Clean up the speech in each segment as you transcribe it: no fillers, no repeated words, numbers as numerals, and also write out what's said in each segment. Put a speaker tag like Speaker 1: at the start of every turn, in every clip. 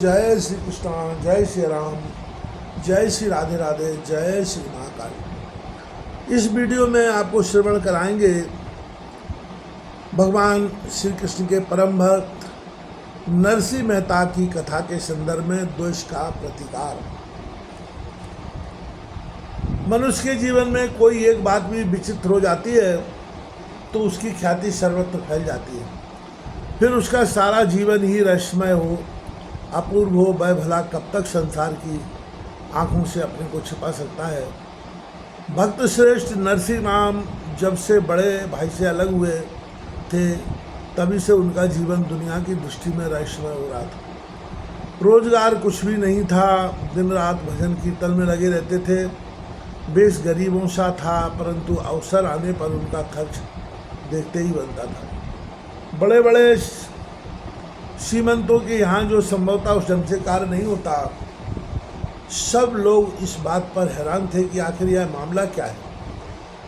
Speaker 1: जय श्री कृष्ण, जय श्री राम, जय श्री राधे राधे, जय श्री महाकाल। इस वीडियो में आपको श्रवण कराएंगे भगवान श्री कृष्ण के परम भक्त नरसिंह मेहता की कथा के संदर्भ में द्वेष का प्रतिकार। मनुष्य के जीवन में कोई एक बात भी विचित्र हो जाती है तो उसकी ख्याति सर्वत्र फैल जाती है। फिर उसका सारा जीवन ही रहस्यमय हो, अपूर्व हो। वह भला कब तक संसार की आंखों से अपने को छिपा सकता है। भक्त श्रेष्ठ नरसिंह राम जब से बड़े भाई से अलग हुए थे तभी से उनका जीवन दुनिया की दृष्टि में रहस्यमय हो रहा था। रोजगार कुछ भी नहीं था, दिन रात भजन कीर्तन में लगे रहते थे। बेश गरीबों सा था, परंतु अवसर आने पर उनका खर्च देखते ही बनता था। बड़े बड़े श्रीमंतों के यहाँ जो संभवतः उस ढंग से कार्य नहीं होता, सब लोग इस बात पर हैरान थे कि आखिर यह मामला क्या है।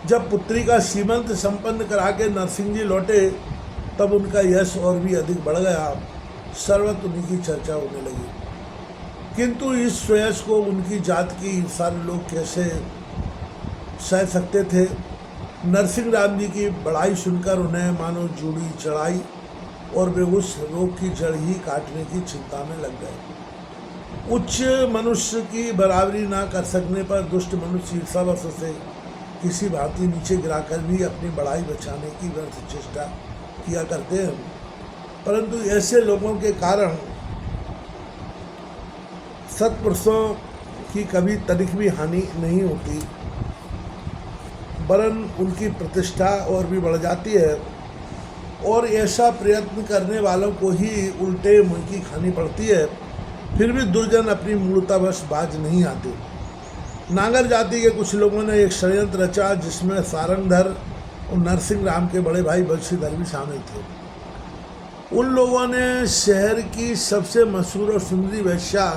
Speaker 1: जब पुत्री का सीमंत संपन्न करा के नरसिंह जी लौटे तब उनका यश और भी अधिक बढ़ गया। सर्वत्र उनकी चर्चा होने लगी। किंतु इस यश को उनकी जात की सारे लोग कैसे सह सकते थे। नरसिंह राम जी की बड़ाई सुनकर उन्हें मानो जूड़ी चढ़ाई और वे उस रोग की जड़ ही काटने की चिंता में लग गए। उच्च मनुष्य की बराबरी ना कर सकने पर दुष्ट मनुष्य ईर्षावश से किसी भांति नीचे गिराकर भी अपनी बड़ाई बचाने की व्यर्थ चेष्टा किया करते हैं। परंतु ऐसे लोगों के कारण सत्पुरुषों की कभी तनिक भी हानि नहीं होती, वरन उनकी प्रतिष्ठा और भी बढ़ जाती है। और ऐसा प्रयत्न करने वालों को ही उल्टे मुंह की खानी पड़ती है। फिर भी दुर्जन अपनी मूर्तावश बाज नहीं आते। नागर जाति के कुछ लोगों ने एक षड्यंत्र रचा जिसमें सारंगधर और नरसिंह राम के बड़े भाई बंशीधर भी शामिल थे। उन लोगों ने शहर की सबसे मशहूर और सुंदरी वेश्या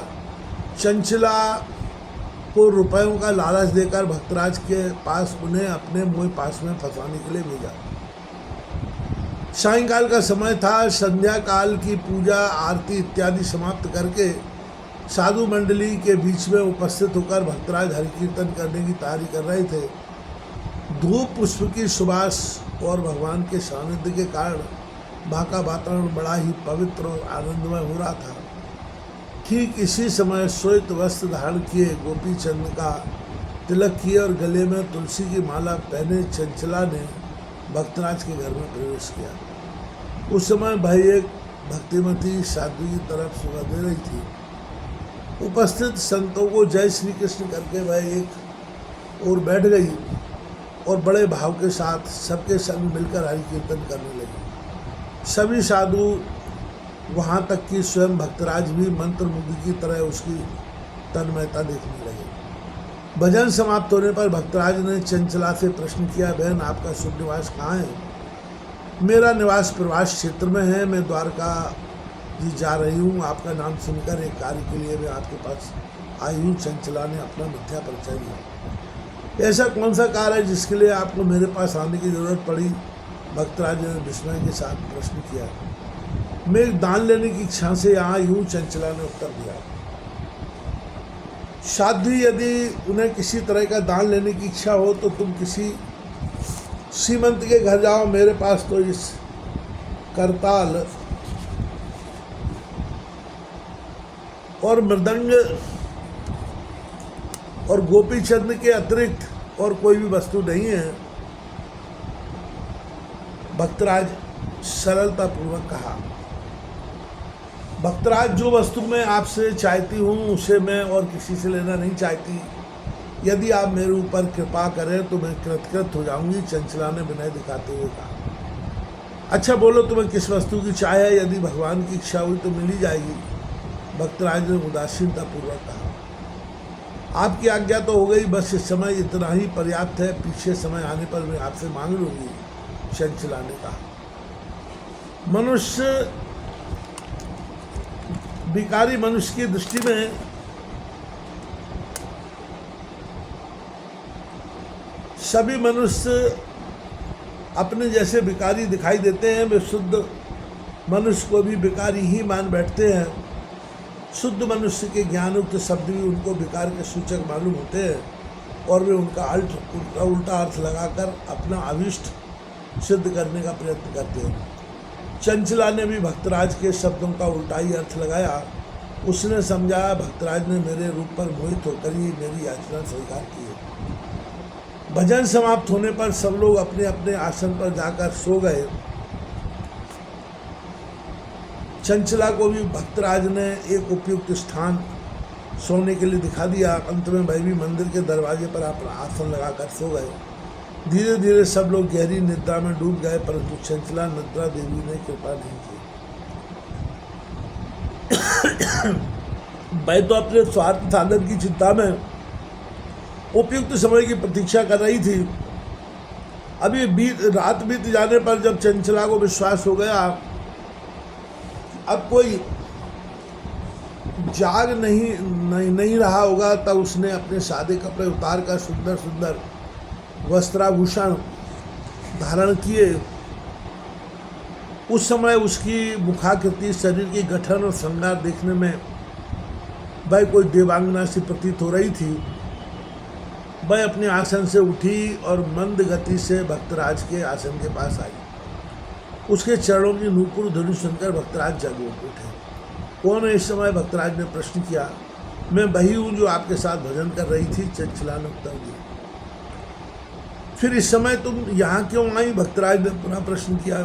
Speaker 1: चंचला को रुपयों का लालच देकर भक्तराज के पास उन्हें अपने मुँह पास में फंसाने के लिए भेजा। सायंकाल का समय था। संध्या काल की पूजा आरती इत्यादि समाप्त करके साधु मंडली के बीच में उपस्थित होकर भक्तराज हरि कीर्तन करने की तैयारी कर रहे थे। धूप पुष्प की सुबास और भगवान के सानिध्य के कारण वहाँ का वातावरण बड़ा ही पवित्र और आनंदमय हो रहा था। ठीक इसी समय श्वेत वस्त्र धारण किए गोपी चंद का तिलक किए और गले में तुलसी की माला पहने चंचला ने भक्तराज के घर में प्रवेश किया। उस समय भाई एक भक्तिमती साधु की तरफ सुबह दे रही थी। उपस्थित संतों को जय श्री कृष्ण करके वह एक और बैठ गई और बड़े भाव के साथ सबके संग मिलकर हरि कीर्तन करने लगी। सभी साधु वहाँ तक कि स्वयं भक्तराज भी मंत्रमुग्ध की तरह उसकी तन्मयता देखने लगे। भजन समाप्त होने पर भक्तराज ने चंचला से प्रश्न किया, बहन आपका शुभ निवास कहाँ है? मेरा निवास प्रवास क्षेत्र में है, मैं द्वारका जी जा रही हूँ। आपका नाम सुनकर एक कार्य के लिए मैं आपके पास आई हूँ। चंचला ने अपना मिथ्या परिचय दिया। ऐसा कौन सा कार्य है जिसके लिए आपको मेरे पास आने की जरूरत पड़ी? भक्तराज ने विस्मय के साथ प्रश्न किया। मैं दान लेने की इच्छा से यहाँ आई हूँ, चंचला ने उत्तर दिया। साधु यदि उन्हें किसी तरह का दान लेने की इच्छा हो तो तुम किसी श्रीमंत के घर जाओ। मेरे पास तो इस करताल और मृदंग और गोपी चंद के अतिरिक्त और कोई भी वस्तु नहीं है। भक्तराज सरलतापूर्वक कहा। भक्तराज, जो वस्तु मैं आपसे चाहती हूँ उसे मैं और किसी से लेना नहीं चाहती। यदि आप मेरे ऊपर कृपा करें तो मैं कृतकृत हो जाऊंगी, चंचला ने विनय दिखाते हुए कहा। अच्छा बोलो, तुम्हें किस वस्तु की चाह है? यदि भगवान की इच्छा हुई तो मिल ही जाएगी, भक्तराज ने उदासीनतापूर्वक कहा। आपकी आज्ञा तो हो गई, बस इस समय इतना ही पर्याप्त है। पीछे समय आने पर मैं आपसे मांग लूँगी, चंचला ने कहा। मनुष्य भिखारी मनुष्य की दृष्टि में सभी मनुष्य अपने जैसे भिखारी दिखाई देते हैं। वे शुद्ध मनुष्य को भी भिखारी ही मान बैठते हैं। शुद्ध मनुष्य के ज्ञानयुक्त शब्द भी उनको विकार के सूचक मालूम होते हैं और वे उनका उल्टा अर्थ लगाकर अपना अभिष्ट सिद्ध करने का प्रयत्न करते हैं। चंचला ने भी भक्तराज के शब्दों का उल्टा ही अर्थ लगाया। उसने समझा भक्तराज ने मेरे रूप पर मोहित होकर ही मेरी याचना स्वीकार की है। भजन समाप्त होने पर सब लोग अपने अपने आसन पर जाकर सो गए। चंचला को भी भक्तराज ने एक उपयुक्त स्थान सोने के लिए दिखा दिया। अंत में वह भी मंदिर के दरवाजे पर अपना आसन लगाकर सो गए। धीरे धीरे सब लोग गहरी निद्रा में डूब गए, परंतु चंचला निद्रा देवी ने कृपा नहीं की। वह तो अपने स्वार्थ साधन की चिंता में उपयुक्त समय की प्रतीक्षा कर रही थी। अभी रात बीत जाने पर जब चंचला को विश्वास हो गया अब कोई जाग नहीं रहा होगा, तब उसने अपने सादे कपड़े उतार कर सुंदर सुंदर वस्त्राभूषण धारण किए। उस समय उसकी मुखाकृति, शरीर की गठन और श्रृंगार देखने में वह कोई देवांगना सी प्रतीत हो रही थी। वह अपने आसन से उठी और मंद गति से भक्तराज के आसन के पास आई। उसके चरणों की नूपुर ध्वनि सुनकर भक्तराज जग उठे। कौन है इस समय? भक्तराज ने प्रश्न किया। मैं वही हूँ जो आपके साथ भजन कर रही थी, चंचला ने उत्तर दिया। फिर इस समय तुम यहाँ क्यों आई? भक्तराज ने पुनः प्रश्न किया।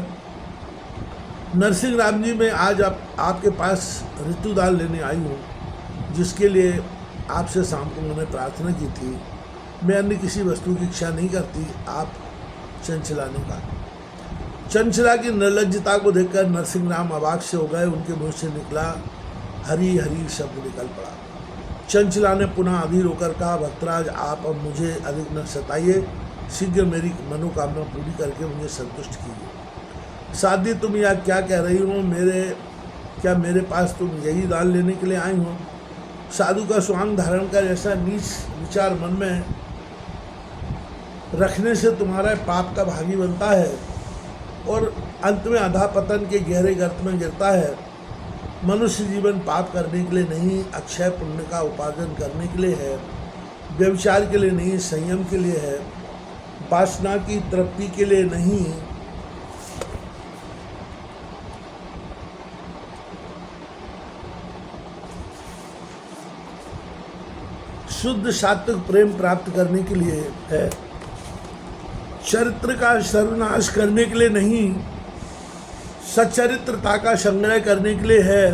Speaker 1: नरसिंह राम जी, मैं आज आपके पास ऋतुदान लेने आई हूँ, जिसके लिए आपसे शाम को मैंने प्रार्थना की थी। मैं अन्य किसी वस्तु की इच्छा नहीं करती, आप चंचला ने कहा। चंचला की निर्लज्जता को देखकर नरसिंह राम अवाक से हो गए। उनके मुँह से निकला हरी हरी शब्द निकल पड़ा। चंचला ने पुनः अधीर होकर कहा, भक्तराज आप अब मुझे अधिक न सताइए, शीघ्र मेरी मनोकामना पूरी करके मुझे संतुष्ट कीजिए। साध्वी, तुम यह क्या कह रही हो? क्या मेरे पास तुम यही दान लेने के लिए आई हो? साधु का स्वांग धारण कर ऐसा नीच विचार मन में रखने से तुम्हारा पाप का भागी बनता है और अंत में अधापतन के गहरे गर्त में गिरता है। मनुष्य जीवन पाप करने के लिए नहीं, अक्षय पुण्य का उपार्जन करने के लिए है। व्यभिचार के लिए नहीं, संयम के लिए है। वासना की तृप्ति के लिए नहीं, शुद्ध सात्विक प्रेम प्राप्त करने के लिए है। चरित्र का सर्वनाश करने के लिए नहीं, सच्चरित्रता का संग्रह करने के लिए है।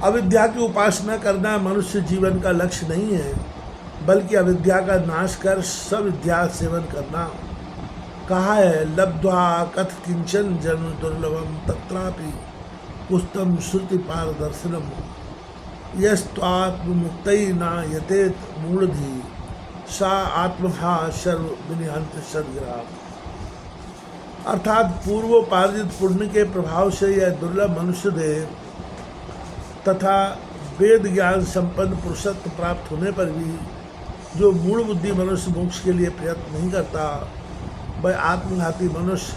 Speaker 1: अविद्या की उपासना करना मनुष्य जीवन का लक्ष्य नहीं है, बल्कि अविद्या का नाश कर सविद्या सेवन करना। कहा है, लब्ध्वा कथ किंचन जन्म दुर्लभम तत्रापि पुस्तम श्रुति पारदर्शनम यस्त्वात्ममुक्तै न यतेत मूढ़धि सा आत्मभा सर्व विनिहंत सद्ग्राम। अर्थात पूर्वोपार्जित पुण्य के प्रभाव से यह दुर्लभ मनुष्य देह तथा वेद ज्ञान संपन्न पुरुषत्व प्राप्त होने पर भी जो मूढ़ बुद्धि मनुष्य मोक्ष के लिए प्रयत्न नहीं करता, वह आत्मघाती मनुष्य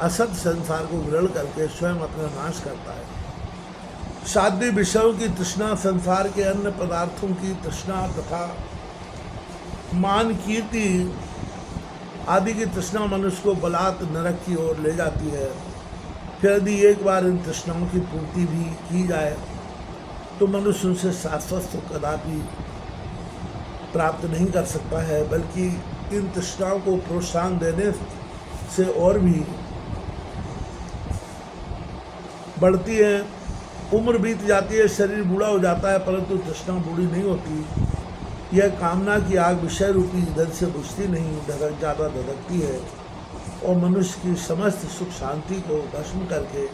Speaker 1: असत संसार को ग्रहण करके स्वयं अपना नाश करता है। साध्य विषयों की तृष्णा, संसार के अन्य पदार्थों की तृष्णा तथा मान कीर्ति आदि की तृष्णा मनुष्य को बलात् नरक की ओर ले जाती है। फिर यदि एक बार इन तृष्णाओं की पूर्ति भी की जाए तो मनुष्य उनसे शाश्वत सुख कदापि प्राप्त नहीं कर सकता है, बल्कि इन तृष्णाओं को प्रोत्साहन देने से और भी बढ़ती है। उम्र बीत जाती है, शरीर बूढ़ा हो जाता है, परंतु तृष्णा बूढ़ी नहीं होती। यह कामना की आग विषय रूपी ईंधन से बुझती नहीं, ज़्यादा धधकती है और मनुष्य की समस्त सुख शांति को भस्म करके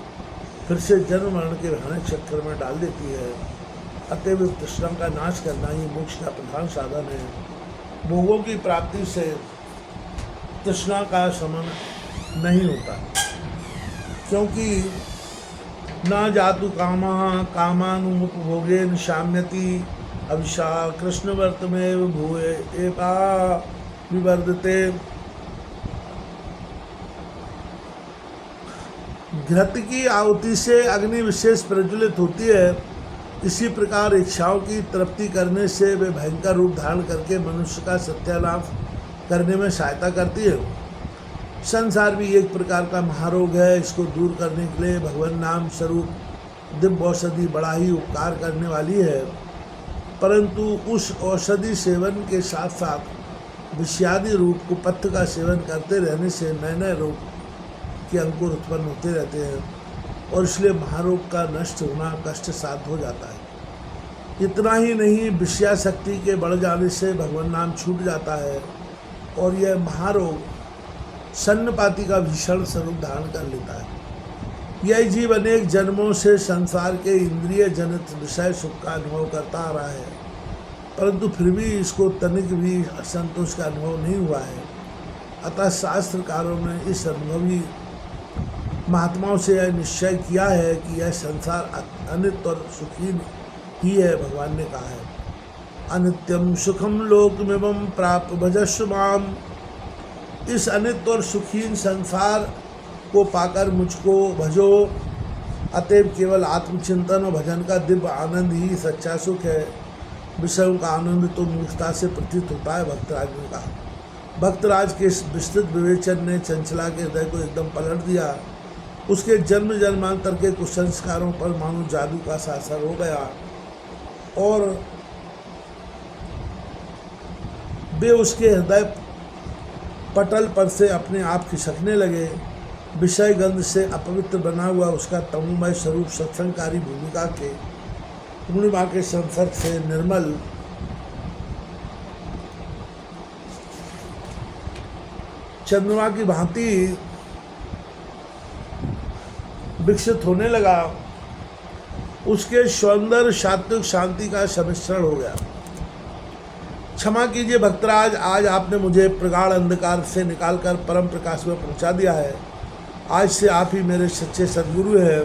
Speaker 1: फिर से जन्म मरण के भयानक चक्कर में डाल देती है। अतएव तृष्णा का नाश करना ही मोक्ष का प्रधान साधन है। भोगों की प्राप्ति से तृष्णा का शमन नहीं होता, क्योंकि न जातु कामानुपभोगेन शाम्यति अभिशा कृष्णवर्त में भूए एपा विवर्धते। घृत की आहुति से अग्नि विशेष प्रज्वलित होती है, इसी प्रकार इच्छाओं की तृप्ति करने से वे भयंकर रूप धारण करके मनुष्य का सत्यानाश करने में सहायता करती है। संसार भी एक प्रकार का महारोग है। इसको दूर करने के लिए भगवान नाम स्वरूप दिव्य औषधि बड़ा ही उपकार करने वाली है, परंतु उस औषधि सेवन के साथ साथ विषादी रूप कुपथ्य का सेवन करते रहने से नए नए रोग के अंकुर उत्पन्न होते रहते हैं और इसलिए महारोग का नष्ट होना कष्ट साध्य हो जाता है। इतना ही नहीं, विषयाशक्ति के बढ़ जाने से भगवान नाम छूट जाता है और यह महारोग सन्नपाती का भीषण स्वरूप धारण कर लेता है। यह जीव अनेक जन्मों से संसार के इंद्रिय जनित विषय सुख का अनुभव करता आ रहा है, परंतु फिर भी इसको तनिक भी असंतोष का अनुभव नहीं हुआ है। अतः शास्त्रकारों ने इस अनुभवी महात्माओं से यह निश्चय किया है कि यह संसार अनित्य और सुखी ही है। भगवान ने कहा है, अनित्यम सुखम लोकमिमं प्राप्य भजस्व माम। इस अनित्य और सुखीन संसार को पाकर मुझको भजो। अतएव केवल आत्मचिंतन और भजन का दिव्य आनंद ही सच्चा सुख है। विषयों का आनंद तो मूर्खता से प्रतीत होता है। भक्तराज ने कहा। भक्तराज के इस विस्तृत विवेचन ने चंचला के हृदय को एकदम पलट दिया। उसके जन्म जन्मांतर के कुसंस्कारों पर मानो जादू का सा असर हो गया और वे उसके हृदय पटल पर से अपने आप खिसकने लगे। विषय गंध से अपवित्र बना हुआ उसका तमोमय स्वरूप सत्संगकारी भूमिका के पूर्णिमा के संसर्ग से निर्मल चंद्रमा की भांति विकसित होने लगा। उसके सौंदर्य सात्विक शांति का सम्मिश्रण हो गया। क्षमा कीजिए भक्तराज, आज आपने मुझे प्रगाढ़ अंधकार से निकालकर परम प्रकाश में पहुंचा दिया है। आज से आप ही मेरे सच्चे सद्गुरु हैं।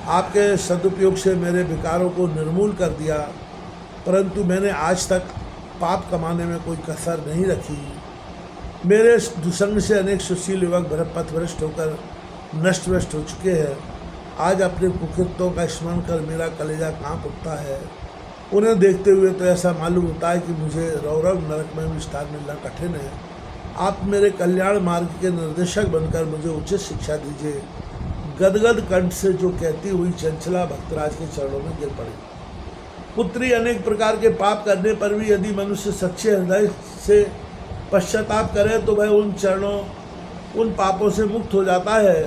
Speaker 1: आपके सदुपयोग से मेरे विकारों को निर्मूल कर दिया, परंतु मैंने आज तक पाप कमाने में कोई कसर नहीं रखी। मेरे दुसंग से अनेक सुशील युवक पथभ्रष्ट होकर नष्ट भ्रष्ट हो चुके हैं। आज अपने कुकृत्यों का स्मरण कर मेरा कलेजा कांप उठता है। उन्हें देखते हुए तो ऐसा मालूम होता है कि मुझे रौरव नरक में भी स्थान मिलना कठिन है। आप मेरे कल्याण मार्ग के निर्देशक बनकर मुझे उचित शिक्षा दीजिए। गदगद कंठ से जो कहती हुई चंचला भक्तराज के चरणों में गिर पड़ी। पुत्री, अनेक प्रकार के पाप करने पर भी यदि मनुष्य सच्चे हृदय से पश्चाताप करे तो वह उन पापों से मुक्त हो जाता है।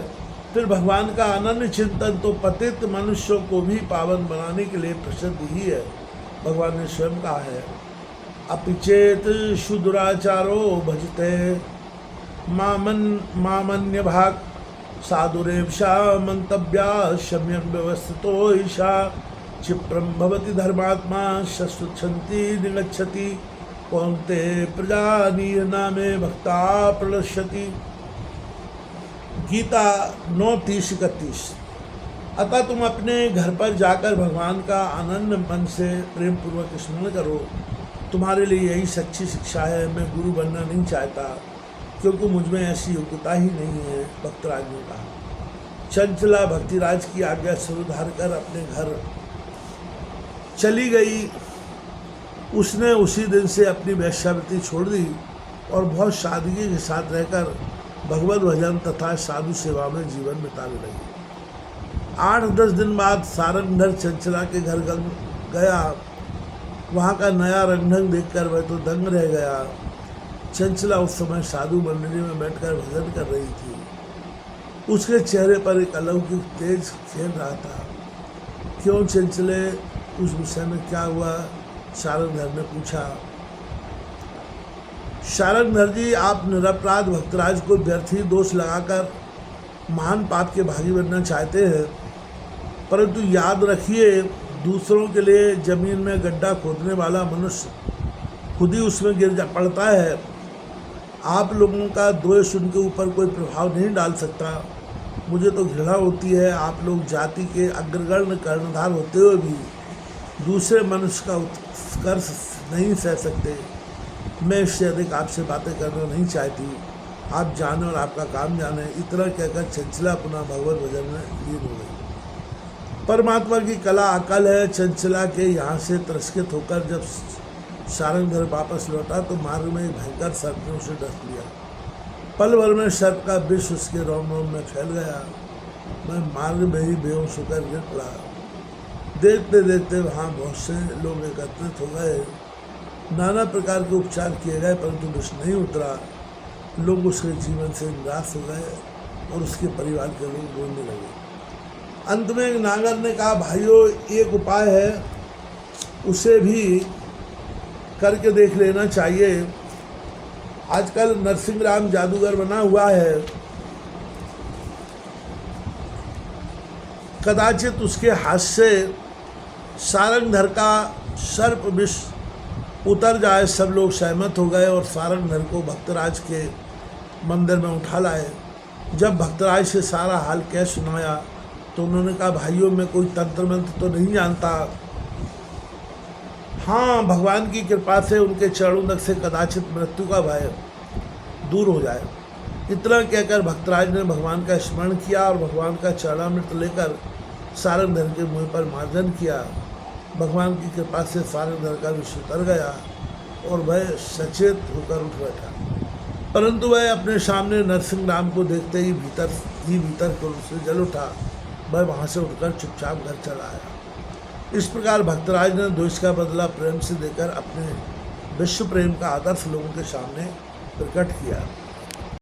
Speaker 1: फिर भगवान का अनन्य चिंतन तो पतित मनुष्यों को भी पावन बनाने के लिए प्रसिद्ध ही है। भगवान ने स्वयं कहा है, अपिचेत शुद्राचारो भजते मामन्य भाग साधुरेवशा मंतव्या सम्यक व्यवस्थितो ईशा क्षिप्रम भवति धर्मात्मा शस्वच्छन्ति निगच्छति कौन्ते प्रजानीय नामे भक्ता प्रणश्यति। गीता 9:30-31। अतः तुम अपने घर पर जाकर भगवान का आनंद मन से प्रेम पूर्वक स्मरण करो। तुम्हारे लिए यही सच्ची शिक्षा है। मैं गुरु बनना नहीं चाहता, क्योंकि मुझ में ऐसी योग्यता ही नहीं है। भक्तराज ने कहा। चंचला भक्तिराज की आज्ञा स्वीकार कर अपने घर चली गई। उसने उसी दिन से अपनी वैश्यावृत्ति छोड़ दी और बहुत सादगी के साथ रहकर भगवत भजन तथा साधु सेवा में जीवन बिताने लगी। 8-10 दिन बाद सारंगधर चंचला के घर गया। वहाँ का नया रंग ढंग देखकर वह तो दंग रह गया। चंचला उस समय साधु मंडली में बैठकर भजन कर रही थी। उसके चेहरे पर एक अलौकिक तेज खेल रहा था। क्यों चंचले, उस विषय में क्या हुआ? सारंगधर ने पूछा। सारंगधर जी, आप निरपराध भक्तराज को व्यर्थ ही दोष लगाकर महान पाप के भागी बनना चाहते हैं, परंतु याद रखिए, दूसरों के लिए जमीन में गड्ढा खोदने वाला मनुष्य खुद ही उसमें गिर पड़ता है। आप लोगों का दोष उनके ऊपर कोई प्रभाव नहीं डाल सकता। मुझे तो घृणा होती है, आप लोग जाति के अग्रगण्य कर्णधार होते हुए भी दूसरे मनुष्य का उत्कर्ष नहीं सह सकते। मैं इससे अधिक आपसे बातें करना नहीं चाहती। आप जाने और आपका काम जाने। इतना कहकर चंचला पुनः भगवत भजन में लीन हो गई। परमात्मा की कला अकल है चंचला के यहाँ से तिरस्कृत होकर जब सारंगधर वापस लौटा तो मार्ग में एक भयंकर सर्प ने उसे डस लिया। पल भर में सर्प का विष उसके रोम रोम में फैल गया। मैं मार्ग में ही बेहोश होकर गिर पड़ा। देखते देखते वहाँ बहुत से लोग एकत्रित हो गए। नाना प्रकार के उपचार किए गए परंतु विष नहीं उतरा। लोग उसके जीवन से निराश हो गए और उसके परिवार के लोग रोने लगे। अंत में एक नागर ने कहा, भाइयों एक उपाय है, उसे भी करके देख लेना चाहिए। आजकल नरसिंह राम जादूगर बना हुआ है, कदाचित उसके हाथ से सारंगधर का सर्प विष उतर जाए। सब लोग सहमत हो गए और सारंगधर को भक्तराज के मंदिर में उठा लाए। जब भक्तराज से सारा हाल कह सुनाया तो उन्होंने कहा, भाइयों मैं कोई तंत्र मंत्र तो नहीं जानता, हाँ भगवान की कृपा से उनके चरणों तक से कदाचित मृत्यु का भय दूर हो जाए। इतना कहकर भक्तराज ने भगवान का स्मरण किया और भगवान का चरणामृत लेकर सारंगधर के मुंह पर मार्जन किया। भगवान की कृपा से सारंगधर का विष उतर गया और वह सचेत होकर उठ बैठा। परंतु वह अपने सामने नरसिंह राम को देखते ही भीतर क्रोध से जल उठा। वह वहाँ से उठकर चुपचाप घर चला आया। इस प्रकार भक्तराज ने द्वेष का बदला प्रेम से देकर अपने विश्व प्रेम का आदर्श लोगों के सामने प्रकट किया।